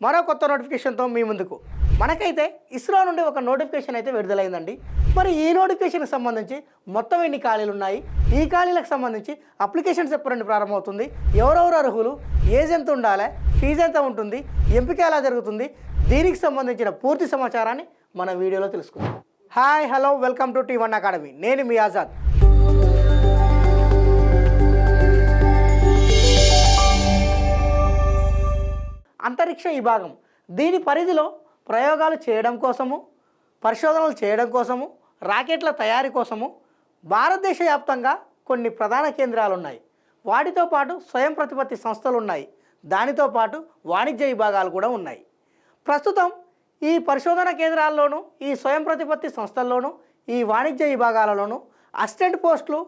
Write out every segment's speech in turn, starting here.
మరో కొత్త నోటిఫికేషన్తో మీ ముందుకు. మనకైతే ఇస్రో నుండి ఒక నోటిఫికేషన్ అయితే విడుదలైందండి. మరి ఈ నోటిఫికేషన్కి సంబంధించి మొత్తం ఎన్ని ఖాళీలు ఉన్నాయి, ఈ ఖాళీలకు సంబంధించి అప్లికేషన్స్ ఎప్పటి నుండి ప్రారంభమవుతుంది, ఎవరెవరు అర్హులు, ఏజ్ ఎంత ఉండాలి, ఫీజు ఎంత ఉంటుంది, ఎంపిక ఎలా జరుగుతుంది, దీనికి సంబంధించిన పూర్తి సమాచారాన్ని మన వీడియోలో తెలుసుకుందాం. Hi hello welcome to T1 academy. నేను మీ ఆజాద్. అంతరిక్ష విభాగం దీని పరిధిలో ప్రయోగాలు చేయడం కోసము, పరిశోధనలు చేయడం కోసము, రాకెట్ల తయారీ కోసము భారతదేశ వ్యాప్తంగా కొన్ని ప్రధాన కేంద్రాలు ఉన్నాయి. వాటితో పాటు స్వయం ప్రతిపత్తి సంస్థలు ఉన్నాయి. దానితో పాటు వాణిజ్య విభాగాలు కూడా ఉన్నాయి. ప్రస్తుతం ఈ పరిశోధన కేంద్రాల్లోనూ, ఈ స్వయం ప్రతిపత్తి సంస్థల్లోనూ, ఈ వాణిజ్య విభాగాలలోనూ అసిస్టెంట్ పోస్టులు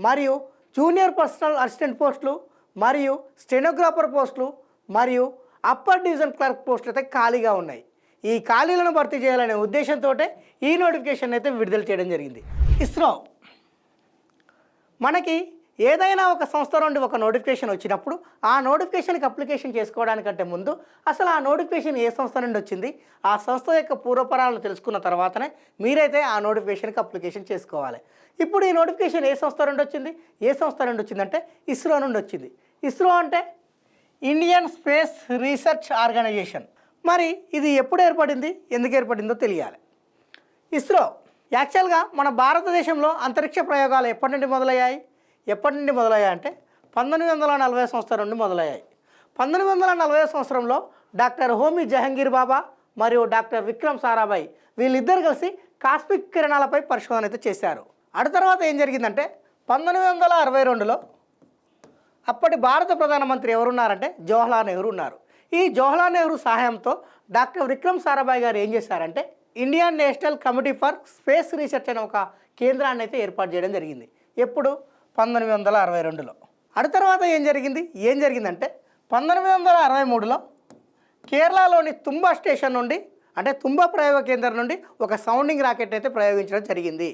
మరియు జూనియర్ పర్సనల్ అసిస్టెంట్ పోస్టులు మరియు స్టెనోగ్రాఫర్ పోస్టులు మరియు అప్పర్ డివిజన్ క్లర్క్ పోస్టులు అయితే ఖాళీగా ఉన్నాయి. ఈ ఖాళీలను భర్తీ చేయాలనే ఉద్దేశంతో ఈ నోటిఫికేషన్ అయితే విడుదల చేయడం జరిగింది. ఇస్రో మనకి ఏదైనా ఒక సంస్థ నుండి ఒక నోటిఫికేషన్ వచ్చినప్పుడు ఆ నోటిఫికేషన్కి అప్లికేషన్ చేసుకోవడానికంటే ముందు అసలు ఆ నోటిఫికేషన్ ఏ సంస్థ నుండి వచ్చింది, ఆ సంస్థ యొక్క పూర్వపరాలను తెలుసుకున్న తర్వాతనే మీరైతే ఆ నోటిఫికేషన్కి అప్లికేషన్ చేసుకోవాలి. ఇప్పుడు ఈ నోటిఫికేషన్ ఏ సంస్థ నుండి వచ్చింది, ఏ సంస్థ నుండి వచ్చిందంటే ఇస్రో నుండి వచ్చింది. ఇస్రో అంటే ఇండియన్ స్పేస్ రీసెర్చ్ ఆర్గనైజేషన్. మరి ఇది ఎప్పుడు ఏర్పడింది, ఎందుకు ఏర్పడిందో తెలియాలి. ఇస్రో యాక్చువల్గా మన భారతదేశంలో అంతరిక్ష ప్రయోగాలు ఎప్పటి నుండి మొదలయ్యాయి అంటే 1940 సంవత్సరం నుండి మొదలయ్యాయి. 1940 సంవత్సరంలో డాక్టర్ హోమీ జహంగీర్ బాబా మరియు డాక్టర్ విక్రమ్ సారాభాయ్ వీళ్ళిద్దరు కలిసి కాస్మిక్ కిరణాలపై పరిశోధన అయితే చేశారు. ఆ తర్వాత ఏం జరిగిందంటే 1962లో అప్పటి భారత ప్రధానమంత్రి ఎవరున్నారంటే జవహర్లాల్ నెహ్రూ ఉన్నారు. ఈ జవహర్లాల్ నెహ్రూ సహాయంతో డాక్టర్ విక్రమ్ సారాభాయ్ గారు ఏం చేశారంటే Indian National Committee for Space Research అనే ఒక కేంద్రాన్ని అయితే ఏర్పాటు చేయడం జరిగింది. ఎప్పుడు 1962లో. ఆ తర్వాత ఏం జరిగిందంటే 1963లో కేరళలోని తుంబా స్టేషన్ నుండి అంటే తుంబా ప్రయోగ కేంద్రం నుండి ఒక సౌండింగ్ రాకెట్ అయితే ప్రయోగించడం జరిగింది.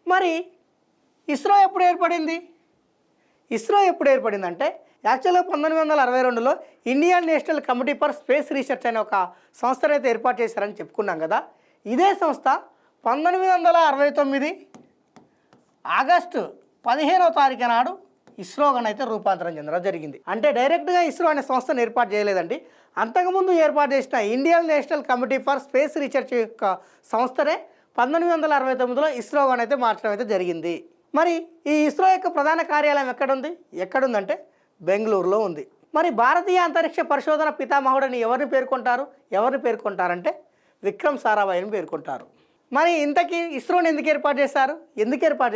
మరి ఇస్రో ఎప్పుడు ఏర్పడిందంటే యాక్చువల్గా 1962లో Indian National Committee for Space Research అనే ఒక సంస్థను అయితే ఏర్పాటు చేశారని చెప్పుకున్నాం కదా. ఇదే సంస్థ 1969 ఆగస్టు 15వ తారీఖు నాడు ఇస్రోగానైతే రూపాంతరం చెందడం జరిగింది. అంటే డైరెక్ట్గా ఇస్రో అనే సంస్థను ఏర్పాటు చేయలేదండి. అంతకుముందు ఏర్పాటు చేసిన Indian National Committee for Space research యొక్క సంస్థనే 1969లో ఇస్రోగానైతే మార్చడం అయితే జరిగింది. మరి ఈ ఇస్రో యొక్క ప్రధాన కార్యాలయం ఎక్కడుందంటే బెంగళూరులో ఉంది. మరి భారతీయ అంతరిక్ష పరిశోధన పితామహుడని ఎవరిని పేర్కొంటారంటే విక్రమ్ సారాభాయ్ని పేర్కొంటారు. మరి ఇంతకీ ఇస్రోని ఎందుకు ఏర్పాటు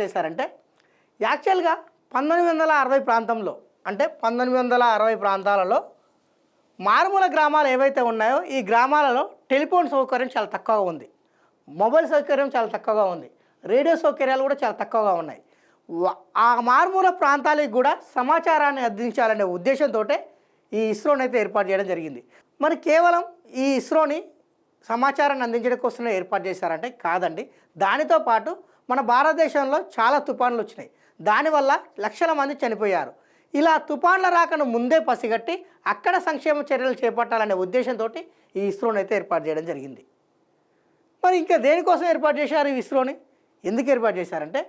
చేశారంటే యాక్చువల్గా 1960 ప్రాంతంలో అంటే 1960 ప్రాంతాలలో మారుమూల గ్రామాలు ఏవైతే ఉన్నాయో ఈ గ్రామాలలో టెలిఫోన్ సౌకర్యం చాలా తక్కువగా ఉంది, మొబైల్ సౌకర్యం చాలా తక్కువగా ఉంది, రేడియో సౌకర్యాలు కూడా చాలా తక్కువగా ఉన్నాయి. ఆ మారుమూల ప్రాంతాలకు కూడా సమాచారాన్ని అందించాలనే ఉద్దేశంతో ఈ ఇస్రోని అయితే ఏర్పాటు చేయడం జరిగింది. మరి కేవలం ఈ ఇస్రోని సమాచారాన్ని అందించడం కోసమే ఏర్పాటు చేశారంటే కాదండి. దానితో పాటు మన భారతదేశంలో చాలా తుఫాన్లు వచ్చినాయి. దానివల్ల లక్షల మంది చనిపోయారు. ఇలా తుఫాన్ల రాకను ముందే పసిగట్టి అక్కడ సంక్షేమ చర్యలు చేపట్టాలనే ఉద్దేశంతో ఈ ఇస్రోని అయితే ఏర్పాటు చేయడం జరిగింది. మరి ఇంకా దేనికోసం ఏర్పాటు చేశారు ఈ ఇస్రోని, ఎందుకు ఏర్పాటు చేశారంటే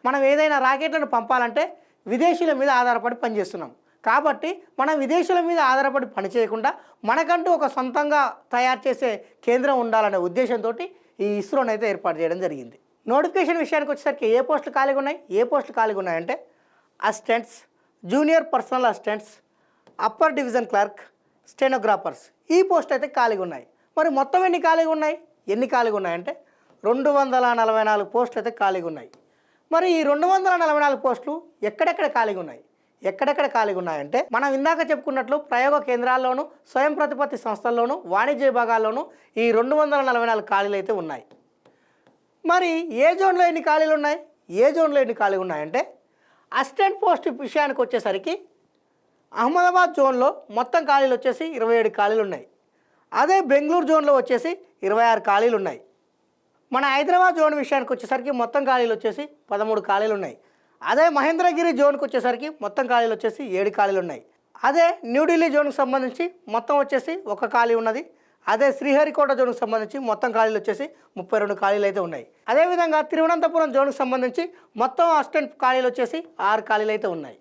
మనం ఏదైనా రాకెట్లను పంపాలంటే విదేశీయుల మీద ఆధారపడి పనిచేస్తున్నాం. కాబట్టి మనం విదేశీయుల మీద ఆధారపడి పని చేయకుండా మనకంటూ ఒక సొంతంగా తయారు చేసే కేంద్రం ఉండాలనే ఉద్దేశంతో ఈ ఇస్రోని అయితే ఏర్పాటు చేయడం జరిగింది. నోటిఫికేషన్ విషయానికి వచ్చేసరికి ఏ పోస్టులు ఖాళీగా ఉన్నాయంటే assistants, junior personal assistants, upper division clerk, stenographers ఈ పోస్ట్ అయితే ఖాళీగా ఉన్నాయి. మరి మొత్తం ఎన్ని ఖాళీగా ఉన్నాయంటే 244 పోస్టులు అయితే ఖాళీగా ఉన్నాయి. మరి ఈ 244 పోస్టులు ఎక్కడెక్కడ ఖాళీగా ఉన్నాయంటే మనం ఇందాక చెప్పుకున్నట్లు ప్రయోగ కేంద్రాల్లోనూ, స్వయం ప్రతిపత్తి సంస్థల్లోనూ, వాణిజ్య విభాగాల్లోనూ ఈ 244 ఖాళీలు అయితే ఉన్నాయి. మరి ఏ జోన్లో ఎన్ని ఖాళీలు ఉన్నాయంటే అసిస్టెంట్ పోస్ట్ విషయానికి వచ్చేసరికి అహ్మదాబాద్ జోన్లో మొత్తం ఖాళీలు వచ్చేసి 27 ఖాళీలు ఉన్నాయి. అదే బెంగళూరు జోన్లో వచ్చేసి 26 ఖాళీలు ఉన్నాయి. మన హైదరాబాద్ జోన్ విషయానికి వచ్చేసరికి మొత్తం ఖాళీలు వచ్చేసి 13 ఖాళీలు ఉన్నాయి. అదే మహేంద్రగిరి జోన్కి వచ్చేసరికి మొత్తం ఖాళీలు వచ్చేసి 7 ఖాళీలు ఉన్నాయి. అదే న్యూఢిల్లీ జోన్కి సంబంధించి మొత్తం వచ్చేసి ఒక ఖాళీ ఉన్నది. అదే శ్రీహరికోట జోన్కి సంబంధించి మొత్తం ఖాళీలు వచ్చేసి 32 ఖాళీలు అయితే ఉన్నాయి. అదేవిధంగా తిరువనంతపురం జోన్కి సంబంధించి మొత్తం అసిస్టెంట్ ఖాళీలు వచ్చేసి 6 ఖాళీలు అయితే ఉన్నాయి.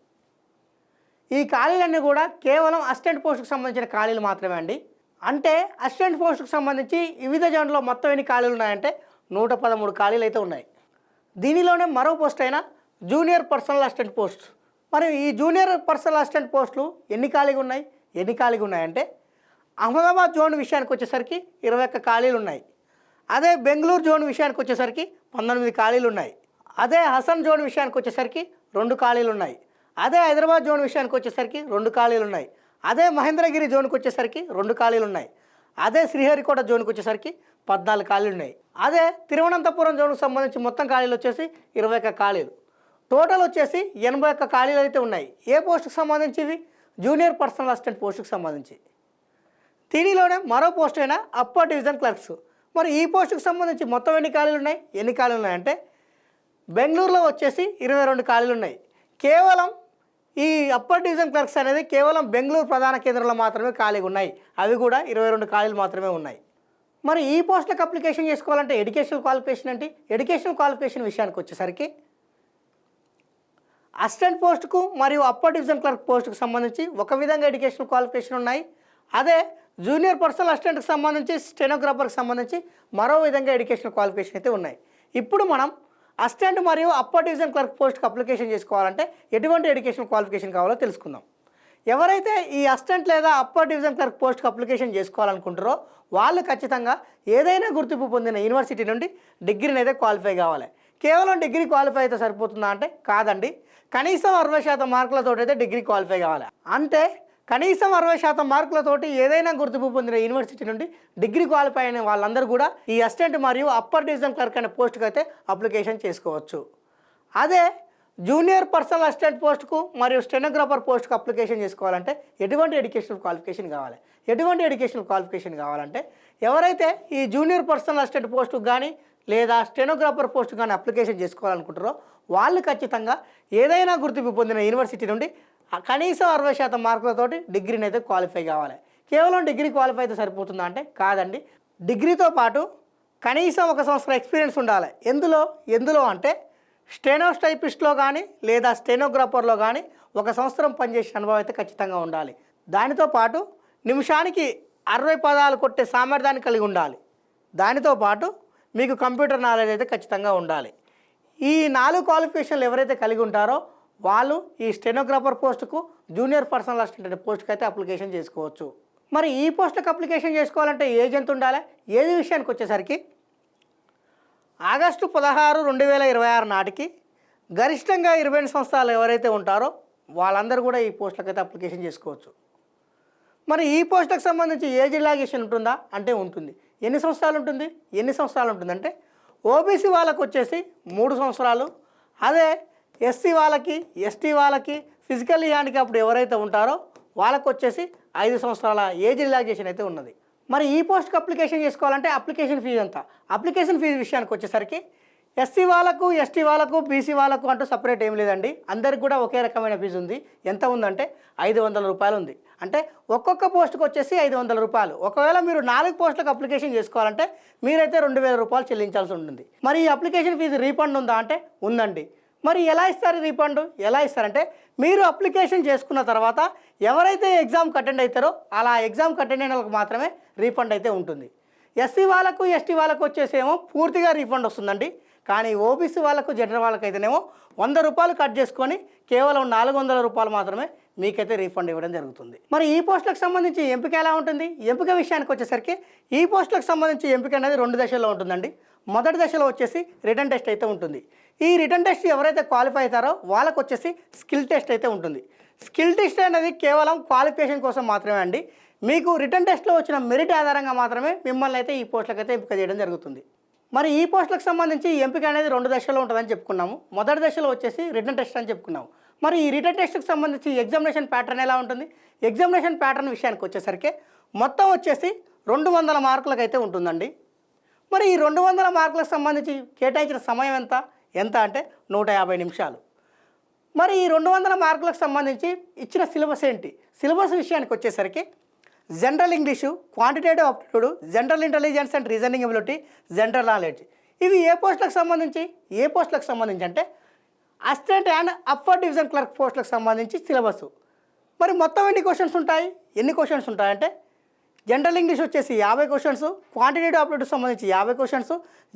ఈ ఖాళీలన్నీ కూడా కేవలం అసిస్టెంట్ పోస్టుకు సంబంధించిన ఖాళీలు మాత్రమే అండి. అంటే అసిస్టెంట్ పోస్టుకు సంబంధించి వివిధ జోన్లో మొత్తం ఎన్ని ఖాళీలు ఉన్నాయంటే 113 ఖాళీలు అయితే ఉన్నాయి. దీనిలోనే మరో పోస్ట్ అయిన జూనియర్ పర్సనల్ అసిస్టెంట్ పోస్ట్. మరి ఈ జూనియర్ పర్సనల్ అసిస్టెంట్ పోస్టులు ఎన్ని ఖాళీగా ఉన్నాయంటే అహ్మదాబాద్ జోన్ విషయానికి వచ్చేసరికి 21 ఖాళీలు ఉన్నాయి. అదే బెంగళూరు జోన్ విషయానికి వచ్చేసరికి 19 ఖాళీలు ఉన్నాయి. అదే హసన్ జోన్ విషయానికి వచ్చేసరికి 2 ఖాళీలు ఉన్నాయి. అదే హైదరాబాద్ జోన్ విషయానికి వచ్చేసరికి 2 ఖాళీలు ఉన్నాయి. అదే మహేంద్రగిరి జోన్కి వచ్చేసరికి 2 ఖాళీలు ఉన్నాయి. అదే శ్రీహరికోట జోన్కి వచ్చేసరికి 14 ఖాళీలు ఉన్నాయి. అదే తిరువనంతపురం జోన్కి సంబంధించి మొత్తం ఖాళీలు వచ్చేసి 21 ఖాళీలు. టోటల్ వచ్చేసి 81 ఖాళీలు అయితే ఉన్నాయి. ఏ పోస్టుకు సంబంధించి ఇవి? జూనియర్ పర్సనల్ అసిస్టెంట్ పోస్టుకు సంబంధించి. దీనిలోనే మరో పోస్ట్ అయినా అప్పర్ డివిజన్ క్లర్క్స్. మరి ఈ పోస్టుకు సంబంధించి మొత్తం ఎన్ని ఖాళీలు ఉన్నాయంటే బెంగళూరులో వచ్చేసి 22 ఖాళీలు ఉన్నాయి. కేవలం ఈ అప్పర్ డివిజన్ క్లర్క్స్ అనేది కేవలం బెంగళూరు ప్రధాన కేంద్రంలో మాత్రమే ఖాళీగా ఉన్నాయి. అవి కూడా 22 ఖాళీలు మాత్రమే ఉన్నాయి. మరి ఈ పోస్టులకు అప్లికేషన్ చేసుకోవాలంటే ఎడ్యుకేషనల్ క్వాలిఫికేషన్ విషయానికి వచ్చేసరికి అసిస్టెంట్ పోస్టుకు మరియు అప్పర్ డివిజన్ క్లర్క్ పోస్టుకు సంబంధించి ఒక విధంగా ఎడ్యుకేషనల్ క్వాలిఫికేషన్ ఉన్నాయి. అదే జూనియర్ పర్సనల్ అసిస్టెంట్కి సంబంధించి స్టెనోగ్రాఫర్కి సంబంధించి మరో విధంగా ఎడ్యుకేషనల్ క్వాలిఫికేషన్ అయితే ఉన్నాయి. ఇప్పుడు మనం అసిస్టెంట్ మరియు అప్పర్ డివిజన్ క్లర్క్ పోస్ట్కి అప్లికేషన్ చేసుకోవాలంటే ఎటువంటి ఎడ్యుకేషనల్ క్వాలిఫికేషన్ కావాలో తెలుసుకుందాం. ఎవరైతే ఈ అసిస్టెంట్ లేదా అప్పర్ డివిజన్ క్లర్క్ పోస్ట్కి అప్లికేషన్ చేసుకోవాలనుకుంటారో వాళ్ళు ఖచ్చితంగా ఏదైనా గుర్తింపు పొందిన యూనివర్సిటీ నుండి డిగ్రీని అయితే క్వాలిఫై కావాలి. కేవలం డిగ్రీ క్వాలిఫై అయితే సరిపోతుందా అంటే కాదండి. కనీసం 60% మార్కులతో అయితే డిగ్రీ క్వాలిఫై కావాలి. అంటే కనీసం 60% మార్కులతోటి ఏదైనా గుర్తింపు పొందిన యూనివర్సిటీ నుండి డిగ్రీ క్వాలిఫై అయిన వాళ్ళందరూ కూడా ఈ అసిస్టెంట్ మరియు అప్పర్ డివిజన్ క్లర్క్ అనే పోస్ట్కి అయితే అప్లికేషన్ చేసుకోవచ్చు. అదే జూనియర్ పర్సనల్ అసిస్టెంట్ పోస్ట్కు మరియు స్టెనోగ్రాఫర్ పోస్ట్కు అప్లికేషన్ చేసుకోవాలంటే ఎటువంటి ఎడ్యుకేషనల్ క్వాలిఫికేషన్ కావాలంటే ఎవరైతే ఈ జూనియర్ పర్సనల్ అసిస్టెంట్ పోస్టుకు కానీ లేదా స్టెనోగ్రాఫర్ పోస్టుకు కానీ అప్లికేషన్ చేసుకోవాలనుకుంటారో వాళ్ళు ఖచ్చితంగా ఏదైనా గుర్తింపు పొందిన యూనివర్సిటీ నుండి కనీసం 60% మార్కులతోటి డిగ్రీని అయితే క్వాలిఫై కావాలి. కేవలం డిగ్రీ క్వాలిఫై అయితే సరిపోతుందా అంటే కాదండి. డిగ్రీతో పాటు కనీసం 1 సంవత్సరం ఎక్స్పీరియన్స్ ఉండాలి. ఎందులో అంటే స్టెనోటైపిస్ట్లో కానీ లేదా స్టెనోగ్రాఫర్లో కానీ 1 సంవత్సరం పనిచేసిన అనుభవం అయితే ఖచ్చితంగా ఉండాలి. దానితో పాటు నిమిషానికి 60 పదాలు కొట్టే సామర్థ్యాన్ని కలిగి ఉండాలి. దానితో పాటు మీకు కంప్యూటర్ నాలెడ్జ్ అయితే ఖచ్చితంగా ఉండాలి. ఈ 4 క్వాలిఫికేషన్లు ఎవరైతే కలిగి ఉంటారో వాళ్ళు ఈ స్టెనోగ్రాఫర్ పోస్టుకు జూనియర్ పర్సనల్ అసిస్టెంట్ పోస్ట్కి అయితే అప్లికేషన్ చేసుకోవచ్చు. మరి ఈ పోస్టులకు అప్లికేషన్ చేసుకోవాలంటే ఏజ్ ఎంత ఉండాలి? ఏజ్ విషయానికి వచ్చేసరికి ఆగస్టు 16, 2026 నాటికి గరిష్టంగా 22 సంవత్సరాలు ఎవరైతే ఉంటారో వాళ్ళందరూ కూడా ఈ పోస్టులకు అయితే అప్లికేషన్ చేసుకోవచ్చు. మరి ఈ పోస్టులకు సంబంధించి ఏజ్ రిలాక్సేషన్ ఉంటుందా అంటే ఉంటుంది. ఎన్ని సంవత్సరాలు ఉంటుందంటే ఓబీసీ వాళ్ళకు వచ్చేసి 3 సంవత్సరాలు. అదే ఎస్సీ వాళ్ళకి, ఎస్టీ వాళ్ళకి, ఫిజికల్లీ హ్యాండిక్యాప్డ్ ఎవరైతే ఉంటారో వాళ్ళకు వచ్చేసి 5 సంవత్సరాల ఏజ్ రిలాక్సేషన్ అయితే ఉన్నది. మరి ఈ పోస్ట్కి అప్లికేషన్ చేసుకోవాలంటే అప్లికేషన్ ఫీజు ఎంత? అప్లికేషన్ ఫీజు విషయానికి వచ్చేసరికి ఎస్సీ వాళ్ళకు, ఎస్టీ వాళ్ళకు, బీసీ వాళ్ళకు అంటూ సపరేట్ ఏం లేదండి. అందరికి కూడా ఒకే రకమైన ఫీజు ఉంది. ఎంత ఉందంటే 500 రూపాయలు ఉంది. అంటే ఒక్కొక్క పోస్టుకు వచ్చేసి 500 రూపాయలు. ఒకవేళ మీరు 4 పోస్టులకు అప్లికేషన్ చేసుకోవాలంటే మీరైతే 2000 రూపాయలు చెల్లించాల్సి ఉంటుంది. మరి ఈ అప్లికేషన్ ఫీజు రీఫండ్ ఉందా అంటే ఉందండి. మరి ఎలా ఇస్తారు రీఫండ్? ఎలా ఇస్తారంటే మీరు అప్లికేషన్ చేసుకున్న తర్వాత ఎవరైతే ఎగ్జామ్కి అటెండ్ అవుతారో అలా ఎగ్జామ్కి అటెండ్ అయిన వాళ్ళకి మాత్రమే రీఫండ్ అయితే ఉంటుంది. ఎస్సీ వాళ్ళకు, ఎస్టీ వాళ్ళకు వచ్చేసేమో పూర్తిగా రీఫండ్ వస్తుందండి. కానీ ఓబీసీ వాళ్ళకు, జనరల్ వాళ్ళకైతేనేమో 100 రూపాయలు కట్ చేసుకొని కేవలం 400 రూపాయలు మాత్రమే మీకైతే రీఫండ్ ఇవ్వడం జరుగుతుంది. మరి ఈ పోస్టులకు సంబంధించి ఎంపిక ఎలా ఉంటుంది? ఎంపిక విషయానికి వచ్చేసరికి ఈ పోస్టులకు సంబంధించి ఎంపిక అనేది 2 దశల్లో ఉంటుందండి. మొదటి దశలో వచ్చేసి రిటన్ టెస్ట్ అయితే ఉంటుంది. ఈ రిటన్ టెస్ట్ ఎవరైతే క్వాలిఫై అవుతారో వాళ్ళకు వచ్చేసి స్కిల్ టెస్ట్ అయితే ఉంటుంది. స్కిల్ టెస్ట్ అనేది కేవలం క్వాలిఫికేషన్ కోసం మాత్రమే అండి. మీకు రిటన్ టెస్ట్లో వచ్చిన మెరిట్ ఆధారంగా మాత్రమే మిమ్మల్ని అయితే ఈ పోస్టులకు అయితే ఎంపిక చేయడం జరుగుతుంది. మరి ఈ పోస్టులకు సంబంధించి ఎంపిక అనేది 2 దశల్లో ఉంటుందని చెప్పుకున్నాము. మొదటి దశలో వచ్చేసి రిటన్ టెస్ట్ అని చెప్పుకున్నాము. మరి ఈ రిటన్ టెస్ట్కి సంబంధించి ఎగ్జామినేషన్ ప్యాటర్న్ ఎలా ఉంటుంది? ఎగ్జామినేషన్ ప్యాటర్న్ విషయానికి వచ్చేసరికి మొత్తం వచ్చేసి 200 మార్కులకు అయితే ఉంటుందండి. మరి ఈ 200 మార్కులకు సంబంధించి కేటాయించిన సమయం ఎంత అంటే 150 నిమిషాలు. మరి ఈ 200 మార్కులకు సంబంధించి ఇచ్చిన సిలబస్ ఏంటి? సిలబస్ విషయానికి వచ్చేసరికి general English, quantitative aptitude, general intelligence and reasoning ability, general knowledge. ఇవి ఏ పోస్టులకు సంబంధించి అంటే assistant and upper division clerk పోస్టులకు సంబంధించి సిలబస్. మరి మొత్తం ఎన్ని క్వశ్చన్స్ ఉంటాయంటే జనరల్ ఇంగ్లీష్ వచ్చేసి 50 క్వశ్చన్స్, క్వాంటిటేటివ్ ఆప్టిట్యూడ్ సంబంధించి 50 questions,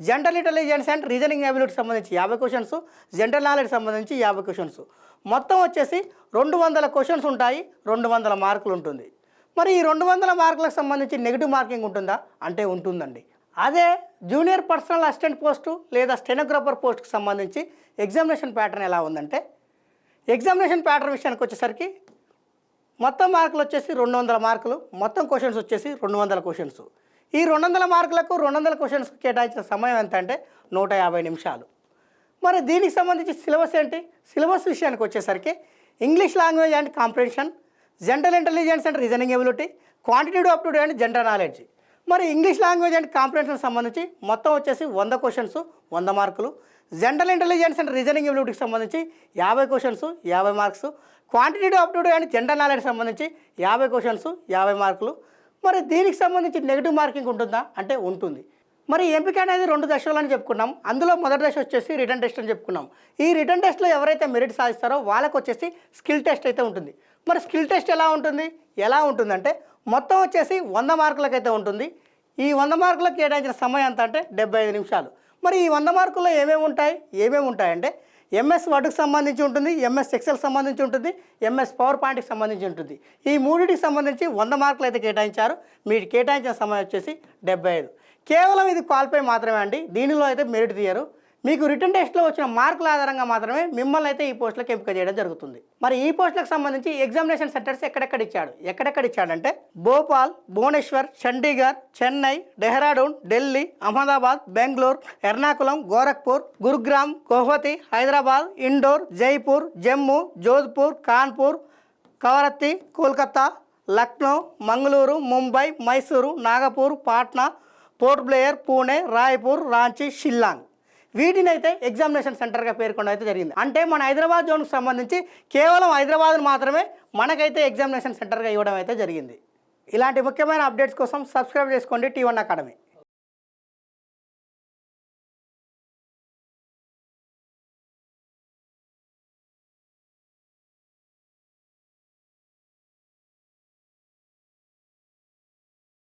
general intelligence and reasoning ability సంబంధించి 50 క్వశ్చన్స్, జనరల్ నాలెడ్జ్ సంబంధించి 50 క్వశ్చన్స్. మొత్తం వచ్చేసి 200 క్వశ్చన్స్ ఉంటాయి, 200 మార్కులు ఉంటుంది. మరి ఈ 200 మార్కులకు సంబంధించి నెగిటివ్ మార్కింగ్ ఉంటుందా అంటే ఉంటుందండి. అదే జూనియర్ పర్సనల్ అసిస్టెంట్ పోస్టు లేదా స్టెనోగ్రాఫర్ పోస్టుకు సంబంధించి ఎగ్జామినేషన్ ప్యాటర్న్ ఎలా ఉందంటే ఎగ్జామినేషన్ ప్యాటర్న్ విషయానికి వచ్చేసరికి మొత్తం మార్కులు వచ్చేసి 200 మార్కులు, మొత్తం క్వశ్చన్స్ వచ్చేసి 200 క్వశ్చన్స్. ఈ 200 మార్కులకు 200 క్వశ్చన్స్కి కేటాయించిన సమయం ఎంత అంటే 150 నిమిషాలు. మరి దీనికి సంబంధించి సిలబస్ ఏంటి? సిలబస్ విషయానికి వచ్చేసరికి English language and comprehension, general intelligence and reasoning ability, quantitative aptitude and general knowledge. మరి ఇంగ్లీష్ లాంగ్వేజ్ అండ్ కాంప్రిహెన్షన్ సంబంధించి మొత్తం వచ్చేసి 100 క్వశ్చన్స్, 100 మార్కులు, జనరల్ ఇంటెలిజెన్స్ అండ్ రీజనింగ్ ఎబిలిటీకి సంబంధించి 50 questions, 50 marks, quantitative aptitude and general knowledge సంబంధించి 50 questions, 50 మార్కులు. మరి దీనికి సంబంధించి నెగిటివ్ మార్కింగ్ ఉంటుందా అంటే ఉంటుంది. మరి ఎంపిక అనేది 2 దశలు అని చెప్పుకున్నాం. అందులో మొదటి దశ వచ్చేసి రిటర్న్ టెస్ట్ అని చెప్పుకున్నాం. ఈ రిటర్న్ టెస్ట్లో ఎవరైతే మెరిట్ సాధిస్తారో వాళ్ళకు వచ్చేసి స్కిల్ టెస్ట్ అయితే ఉంటుంది. మరి స్కిల్ టెస్ట్ ఎలా ఉంటుందంటే మొత్తం వచ్చేసి 100 మార్కులకు అయితే ఉంటుంది. ఈ 100 మార్కులకు కేటాయించిన సమయం ఎంత అంటే 75 నిమిషాలు. మరి ఈ 100 మార్కుల్లో ఏమేమి ఉంటాయంటే ఎంఎస్ వర్డ్కి సంబంధించి ఉంటుంది, ఎంఎస్ ఎక్సెల్ సంబంధించి ఉంటుంది, ఎంఎస్ పవర్ పాయింట్కి సంబంధించి ఉంటుంది. ఈ మూడింటికి సంబంధించి 100 మార్కులు అయితే కేటాయించారు. మీరు కేటాయించిన సమయం వచ్చేసి 75. కేవలం ఇది క్వాలిఫై మాత్రమే అండి, దీనిలో అయితే మెరిట్ తీయరు. మీకు రిటర్న్ టెస్ట్లో వచ్చిన మార్కుల ఆధారంగా మాత్రమే మిమ్మల్ని అయితే ఈ పోస్టులకు ఎంపిక చేయడం జరుగుతుంది. మరి ఈ పోస్టులకు సంబంధించి ఎగ్జామినేషన్ సెంటర్స్ ఎక్కడెక్కడ ఇచ్చాడంటే భోపాల్, భువనేశ్వర్, చండీగఢ్, చెన్నై, డెహ్రాడూన్, ఢిల్లీ, అహ్మదాబాద్, బెంగళూరు, ఎర్నాకుళం, గోరఖ్పూర్, గురుగ్రామ్, గౌహతి, హైదరాబాద్, ఇండోర్, జైపూర్, జమ్మూ, జోధ్పూర్, కాన్పూర్, కవరత్తి, కోల్కతా, లక్నో, మంగళూరు, ముంబై, మైసూరు, నాగపూర్, పాట్నా, పోర్ట్ బ్లేయర్, పూణే, రాయ్పూర్, రాంచీ, షిల్లాంగ్ వీటినైతే ఎగ్జామినేషన్ సెంటర్గా పేర్కొనడం అయితే జరిగింది. అంటే మన హైదరాబాద్ జోన్కి సంబంధించి కేవలం హైదరాబాద్ను మాత్రమే మనకైతే ఎగ్జామినేషన్ సెంటర్గా ఇవ్వడం అయితే జరిగింది. ఇలాంటి ముఖ్యమైన అప్డేట్స్ కోసం సబ్స్క్రైబ్ చేసుకోండి T1 అకాడమీ.